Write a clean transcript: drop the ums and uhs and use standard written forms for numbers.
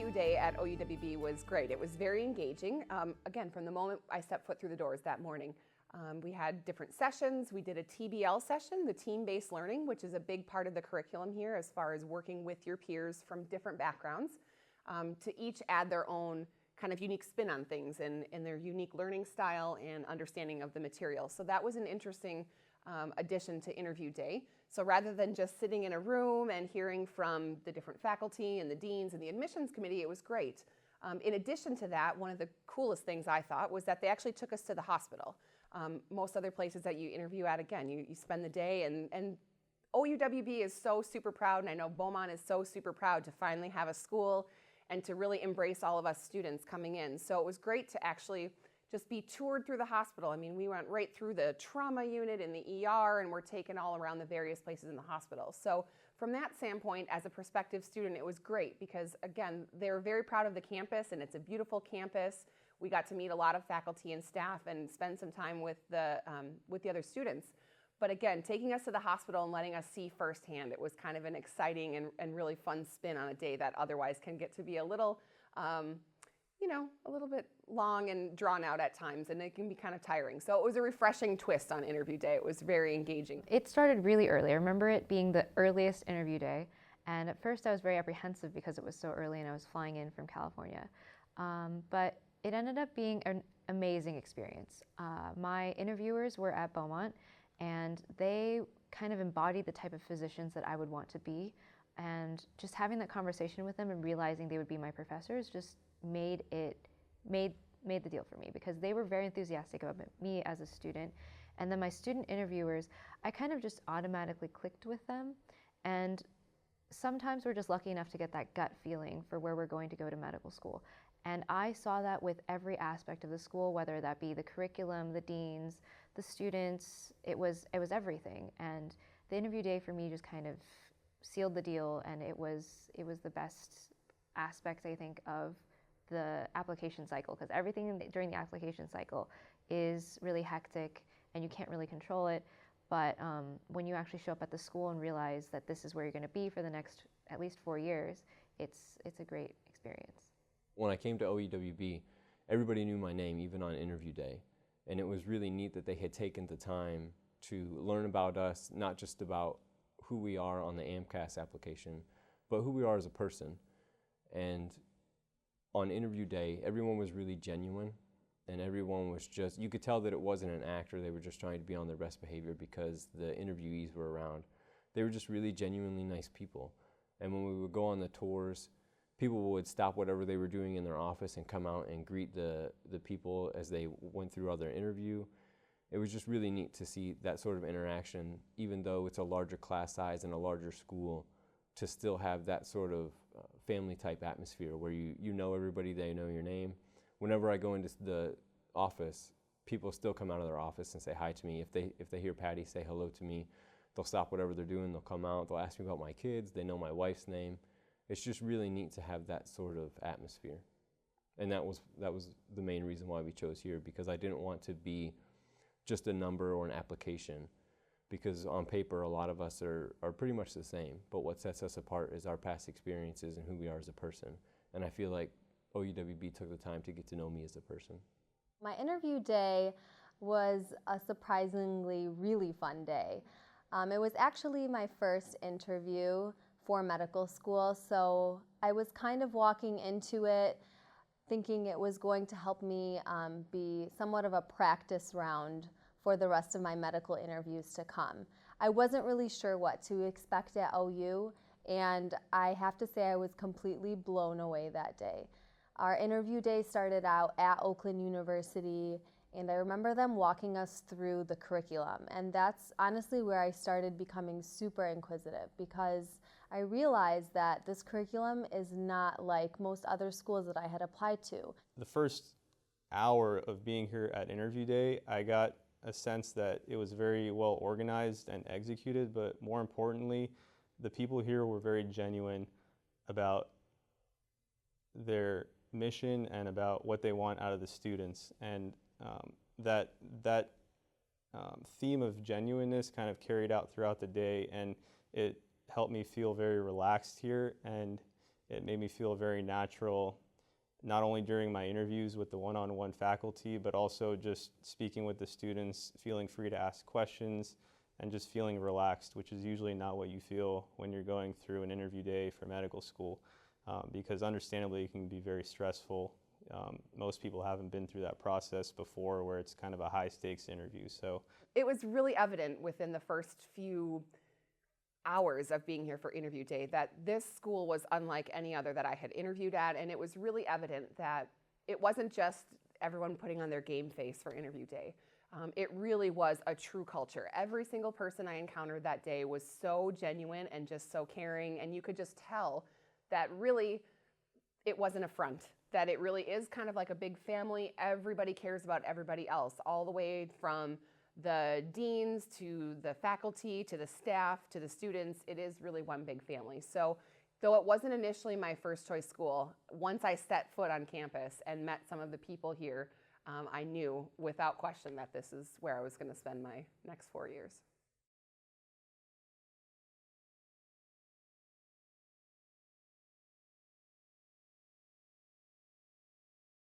interview day at OUWB was great. It was very engaging. Again, from the moment I stepped foot through the doors that morning, we had different sessions. We did a TBL session, the team-based learning, which is a big part of the curriculum here as far as working with your peers from different backgrounds to each add their own kind of unique spin on things and their unique learning style and understanding of the material. So that was an interesting addition to interview day. So rather than just sitting in a room and hearing from the different faculty and the deans and the admissions committee, it was great. In addition to that, one of the coolest things I thought was that they actually took us to the hospital. Most other places that you interview at, again, you spend the day, and OUWB is so super proud, and I know Beaumont is so super proud to finally have a school and to really embrace all of us students coming in. So it was great to actually just be toured through the hospital. I mean, we went right through the trauma unit in the ER, and we're taken all around the various places in the hospital. So from that standpoint, as a prospective student, it was great because, again, they're very proud of the campus, and it's a beautiful campus. We got to meet a lot of faculty and staff and spend some time with the other students. But again, taking us to the hospital and letting us see firsthand, it was kind of an exciting and really fun spin on a day that otherwise can get to be a little, a little bit long and drawn out at times, and it can be kind of tiring. So it was a refreshing twist on interview day. It was very engaging. It started really early. I remember it being the earliest interview day, and at first I was very apprehensive because it was so early and I was flying in from California. But it ended up being an amazing experience. My interviewers were at Beaumont, and they kind of embodied the type of physicians that I would want to be. And just having that conversation with them and realizing they would be my professors just made the deal for me, because they were very enthusiastic about me as a student. And then my student interviewers, I kind of just automatically clicked with them. And sometimes we're just lucky enough to get that gut feeling for where we're going to go to medical school. And I saw that with every aspect of the school, whether that be the curriculum, the deans, the students. It was everything. And the interview day for me just kind of sealed the deal, and it was the best aspect, I think, of the application cycle, because everything during the application cycle is really hectic and you can't really control it. But when you actually show up at the school and realize that this is where you're going to be for the next at least 4 years, it's a great experience. When I came to OUWB, everybody knew my name, even on interview day. And it was really neat that they had taken the time to learn about us, not just about who we are on the AMCAS application, but who we are as a person. And on interview day, everyone was really genuine, and everyone was just, you could tell that it wasn't an act or they were just trying to be on their best behavior because the interviewees were around. They were just really genuinely nice people. And when we would go on the tours, people would stop whatever they were doing in their office and come out and greet the people as they went through their interview. It was just really neat to see that sort of interaction, even though it's a larger class size and a larger school, to still have that sort of family type atmosphere where you know everybody, they know your name. Whenever I go into the office, people still come out of their office and say hi to me. If they hear Patty say hello to me, they'll stop whatever they're doing, they'll come out, they'll ask me about my kids, they know my wife's name. It's just really neat to have that sort of atmosphere. And that was the main reason why we chose here, because I didn't want to be just a number or an application, because on paper a lot of us are pretty much the same, but what sets us apart is our past experiences and who we are as a person. And I feel like OUWB took the time to get to know me as a person. My interview day was a surprisingly really fun day. It was actually my first interview for medical school, so I was kind of walking into it thinking it was going to help me be somewhat of a practice round for the rest of my medical interviews to come. I wasn't really sure what to expect at OU, and I have to say I was completely blown away that day. Our interview day started out at Oakland University, and I remember them walking us through the curriculum, and that's honestly where I started becoming super inquisitive, because I realized that this curriculum is not like most other schools that I had applied to. The first hour of being here at interview day, I got a sense that it was very well organized and executed, but more importantly, the people here were very genuine about their mission and about what they want out of the students. And that theme of genuineness kind of carried out throughout the day, and it helped me feel very relaxed here, and It made me feel very natural, not only during my interviews with the one-on-one faculty, but also just speaking with the students, feeling free to ask questions, and just feeling relaxed, which is usually not what you feel when you're going through an interview day for medical school, because understandably it can be very stressful. Most people haven't been through that process before where it's kind of a high-stakes interview. So it was really evident within the first few hours of being here for interview day that this school was unlike any other that I had interviewed at, and it was really evident that it wasn't just everyone putting on their game face for interview day. It really was a true culture. Every single person I encountered that day was so genuine and just so caring, and you could just tell that really it wasn't a front, that it really is kind of like a big family. Everybody cares about everybody else, all the way from the deans to the faculty to the staff to the students. It is really one big family. So though it wasn't initially my first choice school, once I set foot on campus and met some of the people here, I knew without question that this is where I was going to spend my next 4 years.